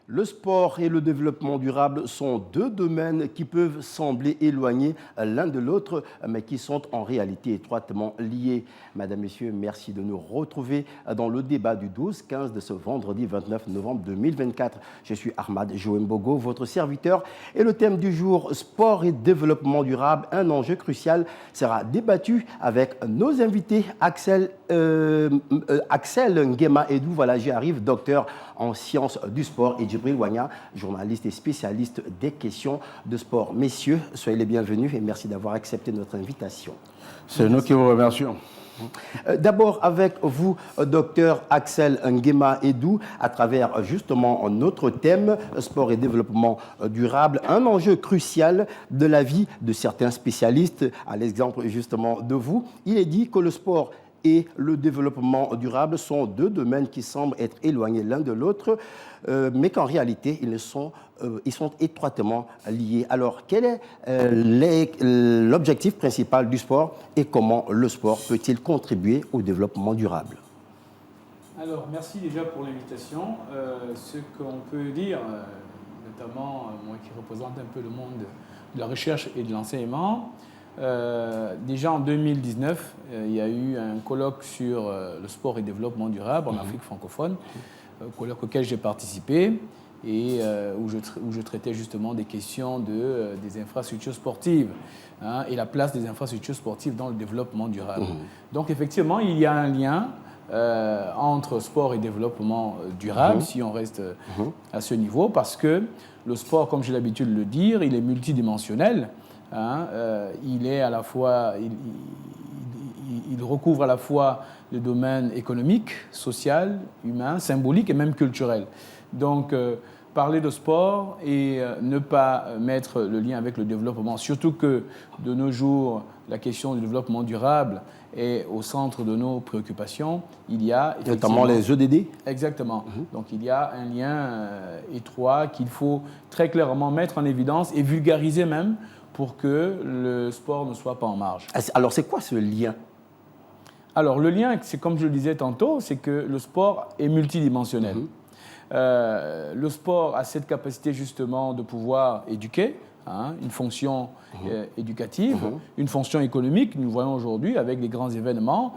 Le sport et le développement durable sont deux domaines qui peuvent sembler éloignés l'un de l'autre, mais qui sont en réalité étroitement liés. Madame, Messieurs, merci de nous retrouver dans le débat du 12-15 de ce vendredi 29 novembre 2024. Je suis Ahmad Joembogo, votre serviteur, et le thème du jour, sport et développement durable, un enjeu crucial, sera débattu avec nos invités, Axel Nguema Edou, voilà, j'y arrive, docteur en sciences du sport, et Djibril Wanya, journaliste et spécialiste des questions de sport. Messieurs, soyez les bienvenus et merci d'avoir accepté notre invitation. C'est nous qui vous remercions. D'abord avec vous, docteur Axel Nguema Edou, à travers justement notre thème, sport et développement durable, un enjeu crucial de la vie de certains spécialistes, à l'exemple justement de vous. Il est dit que le sport et le développement durable sont deux domaines qui semblent être éloignés l'un de l'autre, mais qu'en réalité, ils sont étroitement liés. Alors, quel est l'objectif principal du sport et comment le sport peut-il contribuer au développement durable? Alors, merci déjà pour l'invitation. Ce qu'on peut dire, notamment moi qui représente un peu le monde de la recherche et de l'enseignement, déjà en 2019, il y a eu un colloque sur le sport et développement durable en Afrique francophone, colloque auquel j'ai participé et où je traitais justement des questions des infrastructures sportives et la place des infrastructures sportives dans le développement durable. Donc effectivement, il y a un lien entre sport et développement durable, si on reste à ce niveau, parce que le sport, comme j'ai l'habitude de le dire, il est multidimensionnel. Il est à la fois, il recouvre à la fois le domaine économique, social, humain, symbolique et même culturel. Donc, parler de sport et ne pas mettre le lien avec le développement, surtout que de nos jours, la question du développement durable est au centre de nos préoccupations. Il y a notamment les EDD. Exactement. Donc, il y a un lien étroit qu'il faut très clairement mettre en évidence et vulgariser même, pour que le sport ne soit pas en marge. Alors, c'est quoi ce lien? Alors, le lien, c'est comme je le disais tantôt, c'est que le sport est multidimensionnel. Le sport a cette capacité justement de pouvoir éduquer, une fonction éducative, une fonction économique. Nous voyons aujourd'hui avec les grands événements,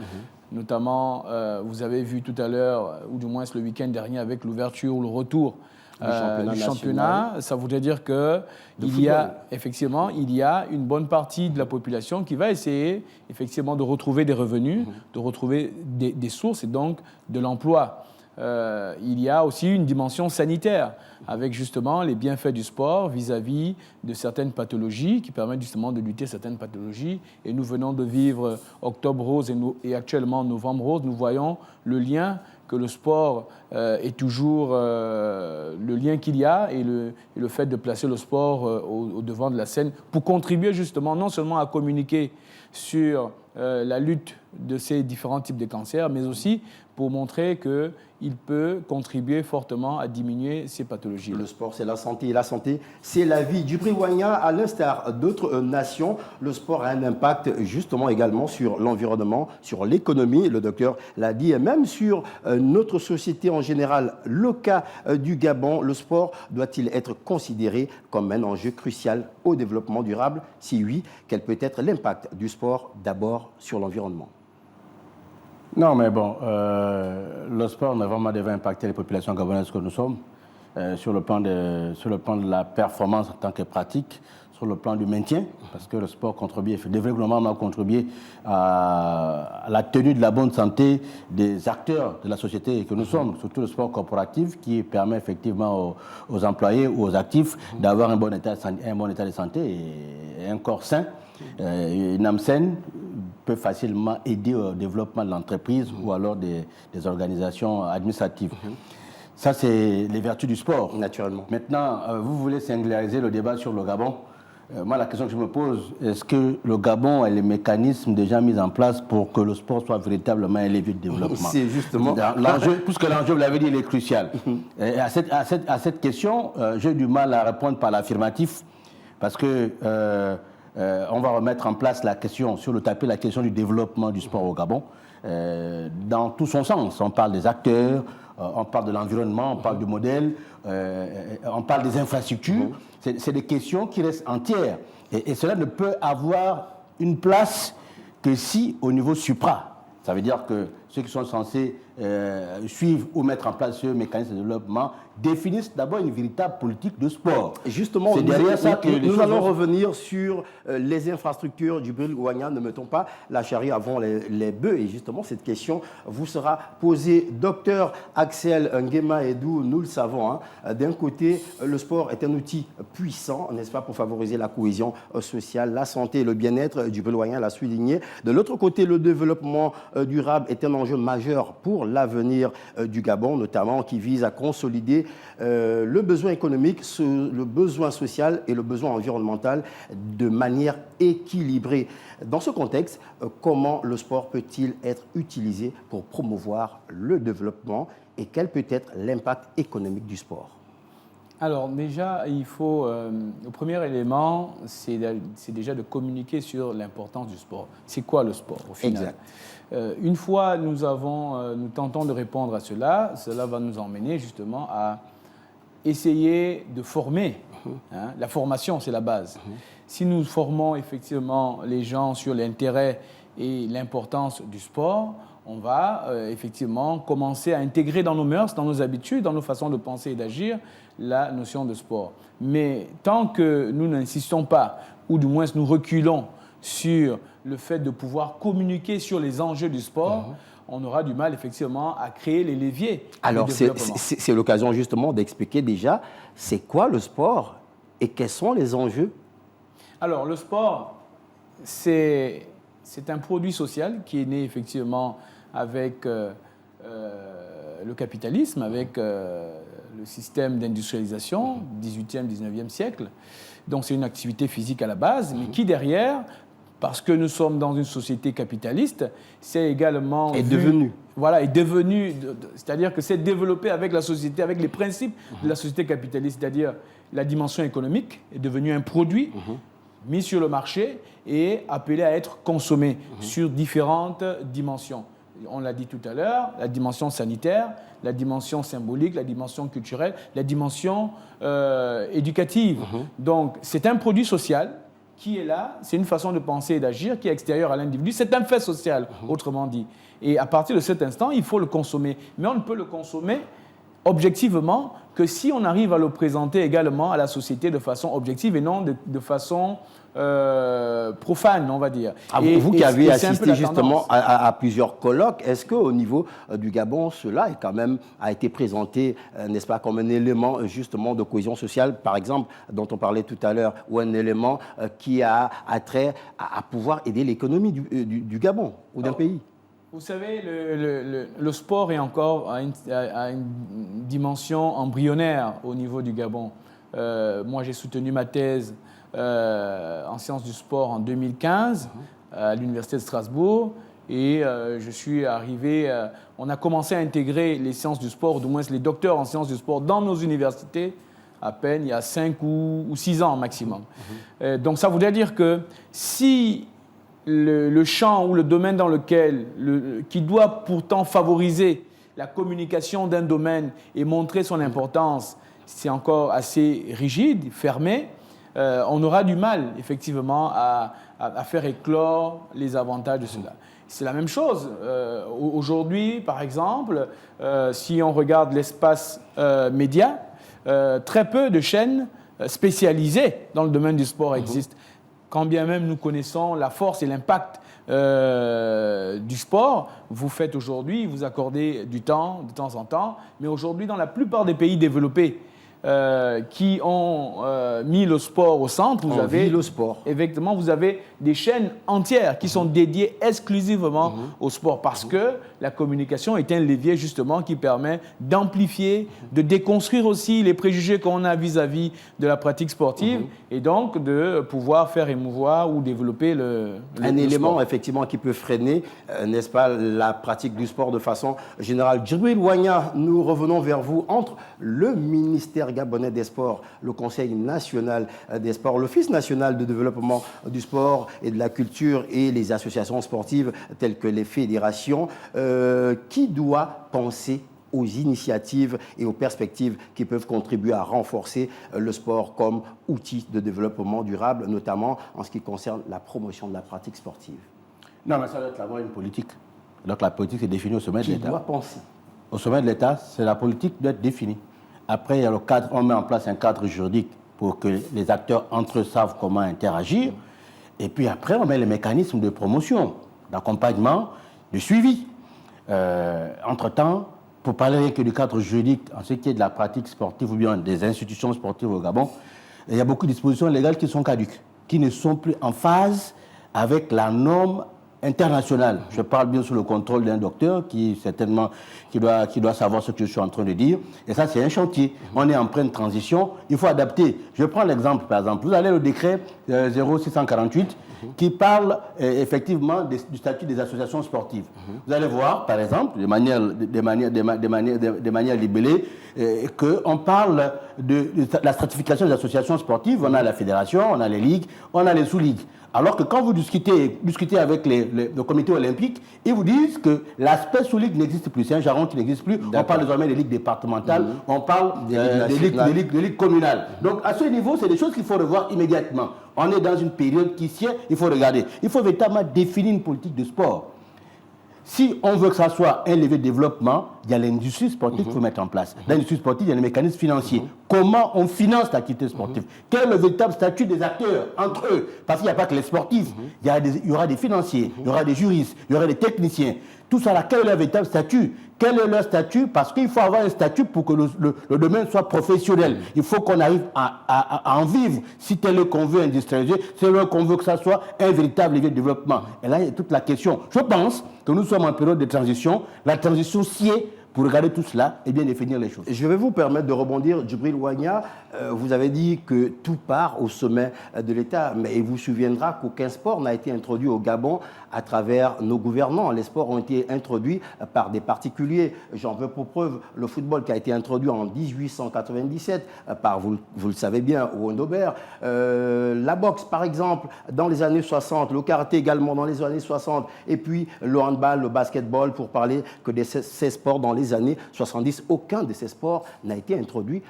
notamment, vous avez vu tout à l'heure, ou du moins le week-end dernier, avec l'ouverture ou le retour du championnat, ça voudrait dire que il y a une bonne partie de la population qui va essayer effectivement de retrouver des revenus, de retrouver des sources et donc de l'emploi. Il y a aussi une dimension sanitaire avec justement les bienfaits du sport vis-à-vis de certaines pathologies qui permettent justement de lutter certaines pathologies. Et nous venons de vivre Octobre Rose et actuellement Novembre Rose. Nous voyons le lien que le sport est toujours le lien qu'il y a et le fait de placer le sport au devant de la scène pour contribuer justement non seulement à communiquer sur la lutte de ces différents types de cancers, mais aussi pour montrer qu'il peut contribuer fortement à diminuer ces pathologies. Le sport, c'est la santé, et la santé, c'est la vie. Djibril Wanya, à l'instar d'autres nations, le sport a un impact justement également sur l'environnement, sur l'économie, le docteur l'a dit, et même sur notre société en général. Le cas du Gabon, le sport doit-il être considéré comme un enjeu crucial au développement durable? Si oui, quel peut être l'impact du sport d'abord sur l'environnement? Non, mais bon, le sport n'a vraiment devait impacter les populations gabonaises que nous sommes, sur le plan de la performance en tant que pratique, sur le plan du maintien, parce que le sport contribue, le développement a contribué à la tenue de la bonne santé des acteurs de la société que nous sommes, surtout le sport corporatif qui permet effectivement aux employés ou aux actifs d'avoir un bon état de santé et un corps sain. Une âme saine peut facilement aider au développement de l'entreprise ou alors des organisations administratives. Ça, c'est les vertus du sport. Naturellement. Maintenant, vous voulez singulariser le débat sur le Gabon. Moi, la question que je me pose, est-ce que le Gabon a les mécanismes déjà mis en place pour que le sport soit véritablement un levier de développement? C'est justement l'enjeu, puisque l'enjeu, vous l'avez dit, il est crucial. Et à cette question, j'ai du mal à répondre par l'affirmatif, parce que on va remettre en place la question, sur le tapis, la question du développement du sport au Gabon, dans tout son sens. On parle des acteurs, on parle de l'environnement, on parle du modèle, on parle des infrastructures. C'est des questions qui restent entières. Et cela ne peut avoir une place que si au niveau supra. Ça veut dire que ceux qui sont censés suivre ou mettre en place ce mécanisme de développement définissent d'abord une véritable politique de sport. Et justement, c'est derrière ça que nous allons revenir sur les infrastructures du Djibril-Wagna. Ne mettons pas la charrue avant les bœufs. Et justement, cette question vous sera posée. Docteur Axel Nguema Edou, nous le savons, hein, d'un côté, le sport est un outil puissant, n'est-ce pas, pour favoriser la cohésion sociale, la santé et le bien-être. Djibril-Wagna l'a souligné. De l'autre côté, le développement durable est un enjeu majeur pour l'avenir du Gabon, notamment qui vise à consolider le besoin économique, le besoin social et le besoin environnemental de manière équilibrée. Dans ce contexte, comment le sport peut-il être utilisé pour promouvoir le développement et quel peut être l'impact économique du sport? Alors déjà, il faut, le premier élément, c'est déjà de communiquer sur l'importance du sport. C'est quoi le sport au final? Exact. Une fois nous tentons de répondre à cela, cela va nous emmener justement à essayer de former. Hein. La formation, c'est la base. Si nous formons effectivement les gens sur l'intérêt et l'importance du sport, on va effectivement commencer à intégrer dans nos mœurs, dans nos habitudes, dans nos façons de penser et d'agir, la notion de sport. Mais tant que nous n'insistons pas, ou du moins nous reculons sur le fait de pouvoir communiquer sur les enjeux du sport, on aura du mal effectivement à créer les leviers. Alors c'est l'occasion justement d'expliquer déjà c'est quoi le sport et quels sont les enjeux. Alors le sport, c'est un produit social qui est né effectivement avec le capitalisme, avec le système d'industrialisation, 18e, 19e siècle. Donc c'est une activité physique à la base, mais qui derrière, parce que nous sommes dans une société capitaliste, c'est également... Est devenu. Voilà, est devenu, c'est-à-dire que c'est développé avec la société, avec les principes de la société capitaliste, c'est-à-dire la dimension économique est devenue un produit mis sur le marché et appelé à être consommé sur différentes dimensions. On l'a dit tout à l'heure, la dimension sanitaire, la dimension symbolique, la dimension culturelle, la dimension éducative. Donc, c'est un produit social qui est là, c'est une façon de penser et d'agir qui est extérieure à l'individu, c'est un fait social, autrement dit. Et à partir de cet instant, il faut le consommer. Mais on ne peut le consommer objectivement que si on arrive à le présenter également à la société de façon objective et non de façon profane, on va dire. Vous qui avez assisté justement à plusieurs colloques, est-ce qu'au niveau du Gabon, cela a été présenté, n'est-ce pas, comme un élément justement de cohésion sociale, par exemple, dont on parlait tout à l'heure, ou un élément qui a trait à pouvoir aider l'économie du Gabon ou d'un pays? Vous savez, le sport est encore à une dimension embryonnaire au niveau du Gabon. Moi, j'ai soutenu ma thèse en sciences du sport en 2015 à l'Université de Strasbourg et je suis arrivé, on a commencé à intégrer les sciences du sport, ou du moins les docteurs en sciences du sport dans nos universités à peine il y a 5 ou 6 ans maximum. Donc ça voudrait dire que si le champ ou le domaine dans lequel, qui doit pourtant favoriser la communication d'un domaine et montrer son importance, c'est encore assez rigide, fermé, on aura du mal, effectivement, à faire éclore les avantages de cela. C'est la même chose. Aujourd'hui, par exemple, si on regarde l'espace média, très peu de chaînes spécialisées dans le domaine du sport existent. Quand bien même nous connaissons la force et l'impact du sport, vous faites aujourd'hui, vous accordez du temps de temps en temps, mais aujourd'hui, dans la plupart des pays développés qui ont mis le sport au centre, vous avez le sport. Effectivement, vous avez des chaînes entières qui sont dédiées exclusivement au sport parce que la communication est un levier justement qui permet d'amplifier, de déconstruire aussi les préjugés qu'on a vis-à-vis de la pratique sportive et donc de pouvoir faire émouvoir ou développer le élément sport. Effectivement qui peut freiner, n'est-ce pas, la pratique du sport de façon générale. Djibril-Wagna, nous revenons vers vous. Entre le ministère gabonais des Sports, le Conseil national des sports, l'Office national de développement du sport et de la culture et les associations sportives telles que les fédérations, qui doit penser aux initiatives et aux perspectives qui peuvent contribuer à renforcer le sport comme outil de développement durable, notamment en ce qui concerne la promotion de la pratique sportive? Non, mais ça doit être d'abord une politique. Donc la politique est définie au sommet de Qui l'État. doit penser? Au sommet de l'État, c'est la politique qui doit être définie. Après, il y a le cadre, on met en place un cadre juridique pour que les acteurs entre eux savent comment interagir. Et puis après, on met les mécanismes de promotion, d'accompagnement, de suivi. Entre-temps, pour parler rien que du cadre juridique en ce qui est de la pratique sportive ou bien des institutions sportives au Gabon, il y a beaucoup de dispositions légales qui sont caduques, qui ne sont plus en phase avec la norme internationale. Je parle bien sous le contrôle d'un docteur qui certainement qui doit savoir ce que je suis en train de dire. Et ça, c'est un chantier. On est en pleine transition. Il faut adapter. Je prends l'exemple, par exemple. Vous allez au décret 0648 qui parle effectivement du statut des associations sportives. Vous allez voir, par exemple, de manière libellée, qu'on parle de la stratification des associations sportives. On a la fédération, on a les ligues, on a les sous-ligues. Alors que quand vous discutez avec le comité olympique, ils vous disent que l'aspect sous-ligue n'existe plus. C'est un jargon qui n'existe plus. On parle désormais des ligues départementales, on parle des ligues communales. Donc à ce niveau, c'est des choses qu'il faut revoir immédiatement. On est dans une période qui sied, il faut regarder. Il faut véritablement définir une politique de sport. Si on veut que ça soit un levier de développement, il y a l'industrie sportive qu'il faut mettre en place. L'industrie sportive, il y a les mécanismes financiers. Comment on finance l'activité sportive? Quel est le véritable statut des acteurs entre eux? Parce qu'il n'y a pas que les sportifs. Il y aura des financiers, il y aura des juristes, il y aura des techniciens. Tout ça là, quel est leur véritable statut? Quel est leur statut? Parce qu'il faut avoir un statut pour que le domaine soit professionnel. Il faut qu'on arrive à en vivre. Si tel est qu'on veut industrialiser, c'est là qu'on veut que ça soit un véritable levier de développement. Et là, il y a toute la question. Je pense que nous sommes en période de transition. La transition sied pour regarder tout cela et bien définir les choses. Je vais vous permettre de rebondir. Djibril Wagna, vous avez dit que tout part au sommet de l'État, mais il vous souviendra qu'aucun sport n'a été introduit au Gabon à travers nos gouvernants. Les sports ont été introduits par des particuliers. J'en veux pour preuve le football qui a été introduit en 1897 par, vous le savez bien, Owen Aubert. La boxe, par exemple, dans les années 60, le karaté également dans les années 60, et puis le handball, le basketball, pour parler que de ces sports dans les années 70. Aucun de ces sports n'a été introduit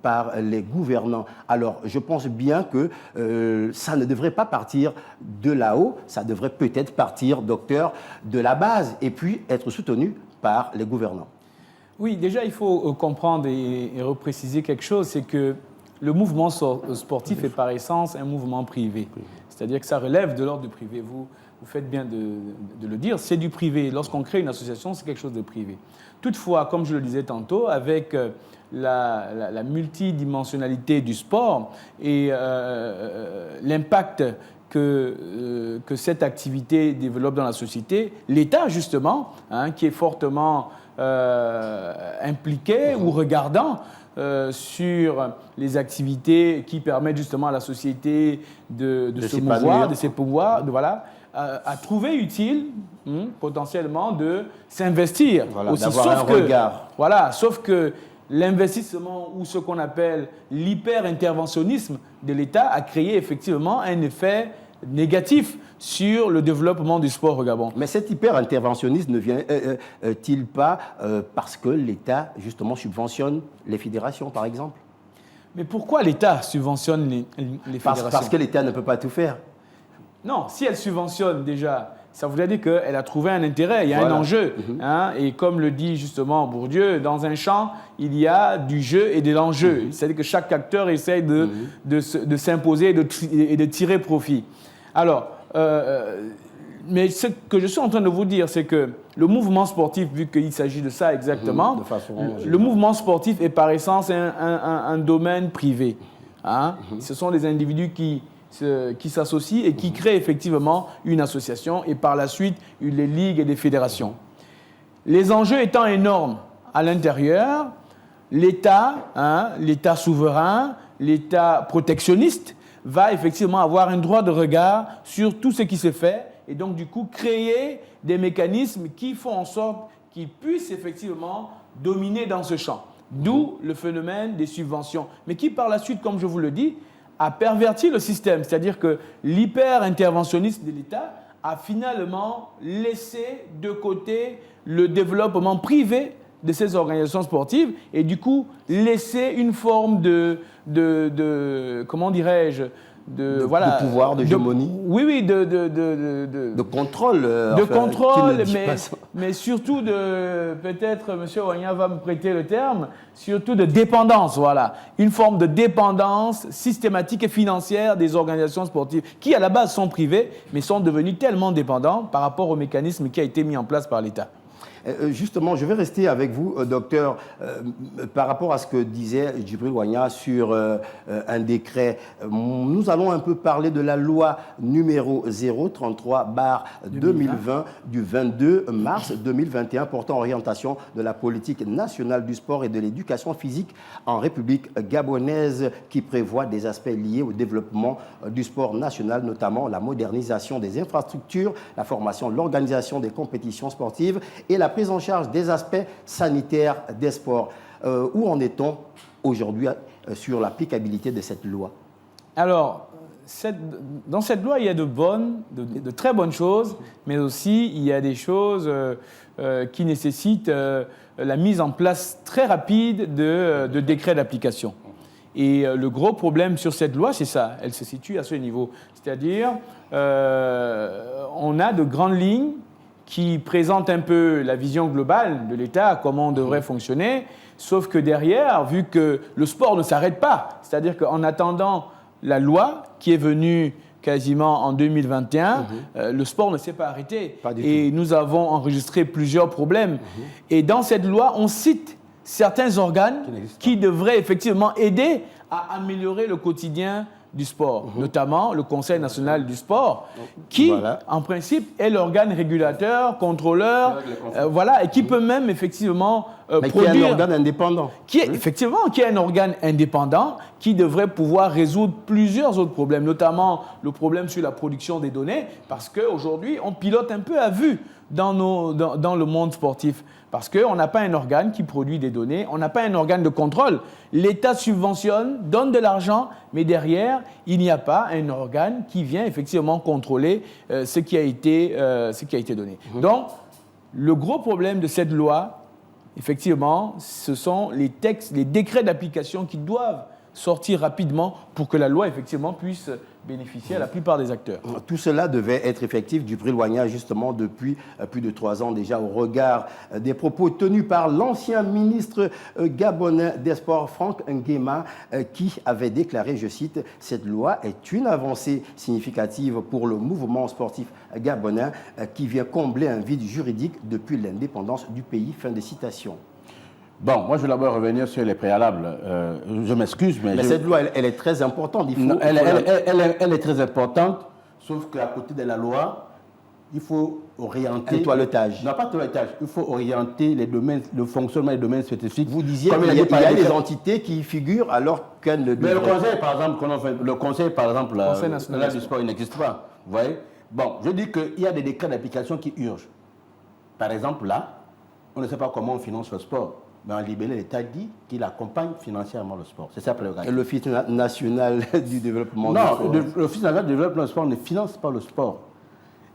par les gouvernants. Alors, je pense bien que ça ne devrait pas partir de là-haut, ça devrait peut-être partir, docteur, de la base, et puis être soutenu par les gouvernants. Oui, déjà, il faut comprendre et repréciser quelque chose, c'est que le mouvement sportif est par essence un mouvement privé. C'est-à-dire que ça relève de l'ordre du privé. Vous faites bien de le dire, c'est du privé. Lorsqu'on crée une association, c'est quelque chose de privé. Toutefois, comme je le disais tantôt, avec la multidimensionnalité du sport et l'impact que cette activité développe dans la société, l'État, justement, qui est fortement impliqué ou regardant sur les activités qui permettent justement à la société de se mouvoir, de ses pouvoirs, a trouvé utile potentiellement de s'investir aussi. Sauf que l'investissement ou ce qu'on appelle l'hyper-interventionnisme de l'État a créé effectivement un effet négatif sur le développement du sport au Gabon. Mais cet hyper-interventionnisme ne vient-il pas parce que l'État, justement, subventionne les fédérations, par exemple? Mais pourquoi l'État subventionne les fédérations? Parce que l'État ne peut pas tout faire. Non, si elle subventionne déjà, ça voudrait dire qu'elle a trouvé un intérêt, il y a un enjeu. Et comme le dit justement Bourdieu, dans un champ, il y a du jeu et de l'enjeu. C'est-à-dire que chaque acteur essaye de s'imposer et de tirer profit. Alors, mais ce que je suis en train de vous dire, c'est que le mouvement sportif, vu qu'il s'agit de ça exactement, le mouvement sportif est par essence un domaine privé. Ce sont des individus qui s'associent et qui créent effectivement une association et par la suite les ligues et des fédérations. Les enjeux étant énormes à l'intérieur, l'État souverain, l'État protectionniste va effectivement avoir un droit de regard sur tout ce qui se fait et donc du coup créer des mécanismes qui font en sorte qu'ils puissent effectivement dominer dans ce champ. D'où le phénomène des subventions, mais qui par la suite, comme je vous le dis, a perverti le système, c'est-à-dire que l'hyper-interventionnisme de l'État a finalement laissé de côté le développement privé de ces organisations sportives et du coup laisser une forme comment dirais-je, de pouvoir, d'hégémonie. Oui, de contrôle. De contrôle, mais surtout peut-être, M. Wagna va me prêter le terme, surtout de dépendance, voilà. Une forme de dépendance systématique et financière des organisations sportives qui, à la base, sont privées, mais sont devenues tellement dépendantes par rapport au mécanisme qui a été mis en place par l'État. Justement, je vais rester avec vous, docteur, par rapport à ce que disait Djibril Wagna sur un décret. Nous allons un peu parler de la loi numéro 033/2020 du 22 mars 2021 portant orientation de la politique nationale du sport et de l'éducation physique en République gabonaise qui prévoit des aspects liés au développement du sport national, notamment la modernisation des infrastructures, la formation, l'organisation des compétitions sportives et la prise en charge des aspects sanitaires des sports. Où en est-on aujourd'hui sur l'applicabilité de cette loi? Alors, dans cette loi, il y a de très bonnes choses, mais aussi il y a des choses qui nécessitent la mise en place très rapide de décrets d'application. Et le gros problème sur cette loi, c'est ça, elle se situe à ce niveau. C'est-à-dire, on a de grandes lignes qui présente un peu la vision globale de l'État, comment on devrait fonctionner, sauf que derrière, vu que le sport ne s'arrête pas, c'est-à-dire qu'en attendant la loi qui est venue quasiment en 2021, le sport ne s'est pas arrêté. Et nous avons enregistré plusieurs problèmes. Et dans cette loi, on cite certains organes qui devraient effectivement aider à améliorer le quotidien du sport, notamment le Conseil national du sport, qui, en principe, est l'organe régulateur, contrôleur, et qui peut même effectivement produire... qui est un organe indépendant. Qui est un organe indépendant qui devrait pouvoir résoudre plusieurs autres problèmes, notamment le problème sur la production des données, parce qu'aujourd'hui, on pilote un peu à vue dans le monde sportif. Parce qu'on n'a pas un organe qui produit des données, on n'a pas un organe de contrôle. L'État subventionne, donne de l'argent, mais derrière, il n'y a pas un organe qui vient effectivement contrôler ce qui a été donné. Donc, le gros problème de cette loi, effectivement, ce sont les textes, les décrets d'application qui doivent sortir rapidement pour que la loi, effectivement, puisse bénéficier à la plupart des acteurs. Tout cela devait être effectif, Djibril Wagna, justement, depuis plus de 3 ans déjà, au regard des propos tenus par l'ancien ministre gabonais des Sports, Franck Nguema, qui avait déclaré, je cite, « Cette loi est une avancée significative pour le mouvement sportif gabonais qui vient combler un vide juridique depuis l'indépendance du pays ». Fin de citation. Bon, moi je vais d'abord revenir sur les préalables. Je m'excuse, mais... cette loi, elle est très importante. Elle est très importante, sauf qu'à côté de la loi, il faut orienter... Un toilettage. Non, pas toilettage. Il faut orienter les domaines, le fonctionnement des domaines spécifiques. Vous disiez qu'il y a des entités qui figurent alors qu'elles ne... Mais le conseil, par exemple, le conseil national du sport, il n'existe pas. Vous voyez? Bon, je dis qu'il y a des décrets d'application qui urgent. Par exemple, là, on ne sait pas comment on finance le sport. Mais en libellé, l'État dit qu'il accompagne financièrement le sport. C'est ça le prérogative. L'Office national du développement du sport. Non, l'Office national du développement du sport ne finance pas le sport.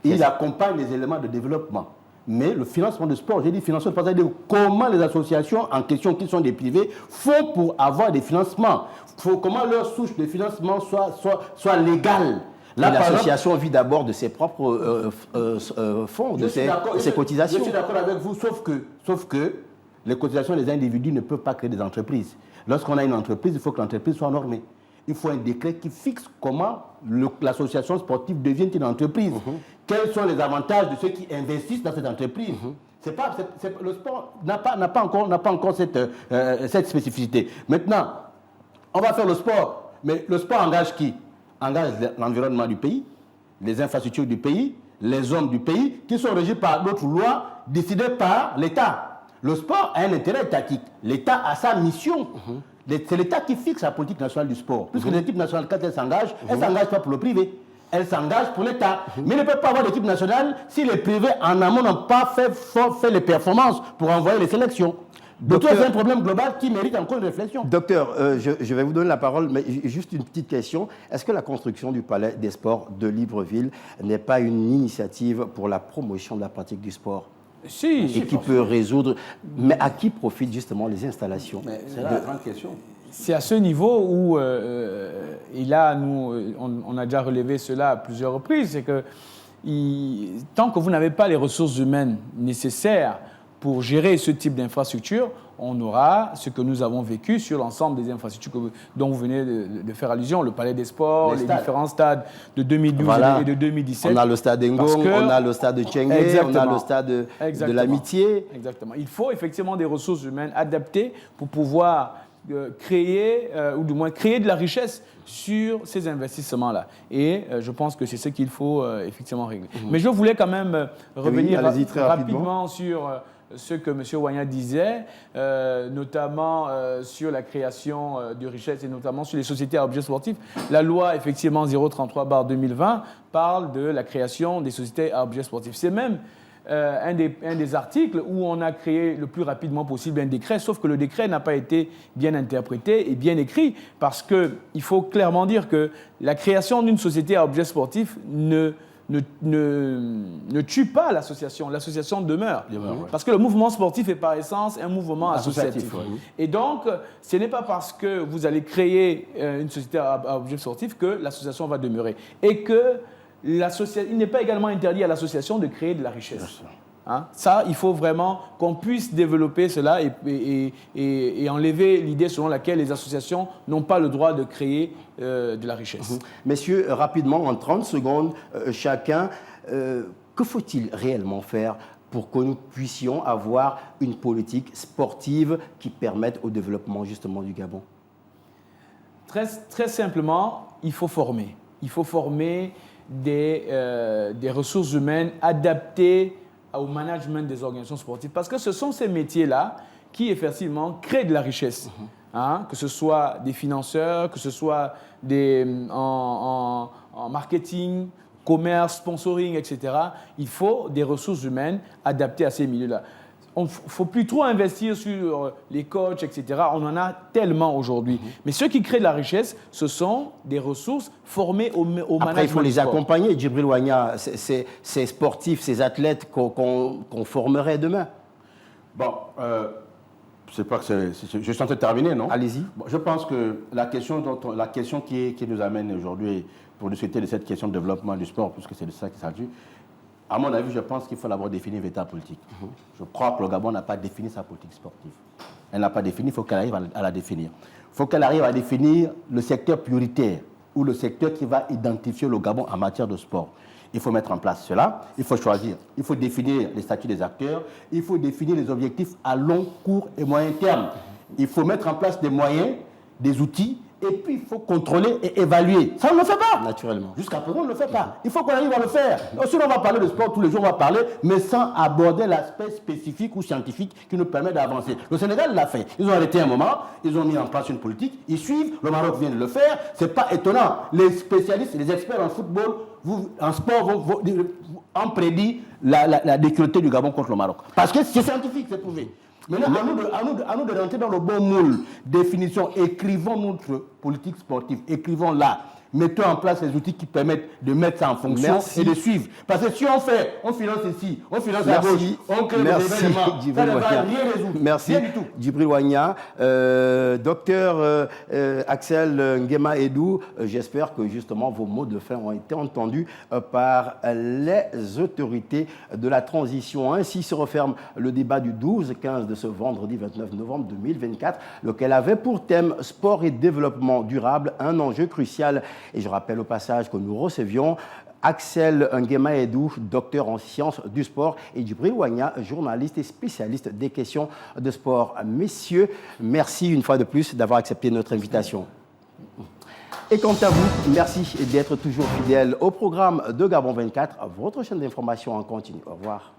Il accompagne les éléments de développement. Mais le financement du sport, j'ai dit financement du sport, c'est-à-dire comment les associations en question qui sont des privés font pour avoir des financements. Comment leur souche de financement soit légale. L'association vit d'abord de ses propres fonds, de ses cotisations. Je suis d'accord avec vous, sauf que les cotisations des individus ne peuvent pas créer des entreprises. Lorsqu'on a une entreprise, il faut que l'entreprise soit normée. Il faut un décret qui fixe comment l'association sportive devient une entreprise. Quels sont les avantages de ceux qui investissent dans cette entreprise. Le sport n'a pas encore cette spécificité. Maintenant, on va faire le sport, mais le sport engage qui? Engage l'environnement du pays, les infrastructures du pays, les hommes du pays, qui sont régis par d'autres lois décidées par l'État. Le sport a un intérêt étatique. L'État a sa mission. C'est l'État qui fixe la politique nationale du sport. Puisque l'équipe nationale, quand elle s'engage pas pour le privé. Elle s'engage pour l'État. Mais il ne peut pas avoir d'équipe nationale si les privés en amont n'ont pas fait les performances pour envoyer les sélections. Donc c'est un problème global qui mérite encore une réflexion. Docteur, je vais vous donner la parole, mais juste une petite question. Est-ce que la construction du Palais des Sports de Libreville n'est pas une initiative pour la promotion de la pratique du sport? Si. et qui peut résoudre. Mais à qui profitent justement les installations? C'est là la grande question. C'est à ce niveau où, et là, on a déjà relevé cela à plusieurs reprises, c'est que tant que vous n'avez pas les ressources humaines nécessaires pour gérer ce type d'infrastructure, on aura ce que nous avons vécu sur l'ensemble des infrastructures dont vous venez de faire allusion, le Palais des Sports, les différents stades de 2012 et de 2017. On a le stade Ngong, on a le stade de Tchengué, on a le stade de l'Amitié. Exactement. Il faut effectivement des ressources humaines adaptées pour pouvoir créer, ou du moins créer de la richesse sur ces investissements-là. Et je pense que c'est ce qu'il faut effectivement régler. Mais je voulais quand même revenir rapidement sur ce que M. Wanya disait, notamment sur la création de richesse et notamment sur les sociétés à objet sportif. La loi, effectivement, 033/2020 parle de la création des sociétés à objet sportif. C'est même un des articles où on a créé le plus rapidement possible un décret, sauf que le décret n'a pas été bien interprété et bien écrit, parce qu'il faut clairement dire que la création d'une société à objet sportif ne tue pas l'association. L'association demeure. Parce que le mouvement sportif est par essence un mouvement associatif. Et donc, ce n'est pas parce que vous allez créer une société à objet sportif que l'association va demeurer. Et que il n'est pas également interdit à l'association de créer de la richesse. Hein? Ça, il faut vraiment qu'on puisse développer cela et enlever l'idée selon laquelle les associations n'ont pas le droit de créer de la richesse. Messieurs, rapidement, en 30 secondes, chacun, que faut-il réellement faire pour que nous puissions avoir une politique sportive qui permette au développement justement du Gabon? Très simplement, il faut former. Il faut former des ressources humaines adaptées au management des organisations sportives. Parce que ce sont ces métiers-là qui, effectivement, créent de la richesse. Hein, que ce soit des financeurs, que ce soit en marketing, commerce, sponsoring, etc. Il faut des ressources humaines adaptées à ces milieux-là. Il ne faut plus trop investir sur les coachs, etc. On en a tellement aujourd'hui. Mais ceux qui créent de la richesse, ce sont des ressources formées au management. Après, il faut les accompagner, Djibril Wanya, ces sportifs, ces athlètes qu'on formerait demain. Bon, je crois que je suis en train de terminer, non? Allez-y. Bon, je pense que la question qui nous amène aujourd'hui pour discuter de cette question de développement du sport, puisque c'est de ça qu'il s'agit, à mon avis, je pense qu'il faut d'abord définir une véritable politique. Je crois que le Gabon n'a pas défini sa politique sportive. Elle n'a pas défini, il faut qu'elle arrive à la définir. Il faut qu'elle arrive à définir le secteur prioritaire ou le secteur qui va identifier le Gabon en matière de sport. Il faut mettre en place cela, il faut choisir, il faut définir les statuts des acteurs, il faut définir les objectifs à long, court et moyen terme. Il faut mettre en place des moyens, des outils, et puis il faut contrôler et évaluer. Ça, on ne le fait pas. Naturellement. Jusqu'à présent, on ne le fait pas. Il faut qu'on arrive à le faire. Sinon, on va parler de sport tous les jours, on va parler, mais sans aborder l'aspect spécifique ou scientifique qui nous permet d'avancer. Le Sénégal l'a fait. Ils ont arrêté un moment, ils ont mis en place une politique, ils suivent, le Maroc vient de le faire. Ce n'est pas étonnant. Les spécialistes, les experts en football, en sport, ont prédit la difficulté du Gabon contre le Maroc. Parce que c'est scientifique, c'est prouvé. Maintenant, à nous de rentrer dans le bon moule. Définition, écrivons notre politique sportive, écrivons-la. Mettons en place les outils qui permettent de mettre ça en fonction et de suivre. Parce que si on finance ici, on finance à gauche, on crée des événements, ça ne va rien résoudre. Merci, Djibril Wanya. Docteur Axel Nguema Edou, j'espère que justement vos mots de fin ont été entendus par les autorités de la transition. Ainsi se referme le débat du 12-15 de ce vendredi 29 novembre 2024, lequel avait pour thème sport et développement durable, un enjeu crucial. Et je rappelle au passage que nous recevions Axel Nguema Edou, docteur en sciences du sport, et Djibril Wanya, journaliste et spécialiste des questions de sport. Messieurs, merci une fois de plus d'avoir accepté notre invitation. Et quant à vous, merci d'être toujours fidèles au programme de Gabon 24, votre chaîne d'information en continu. Au revoir.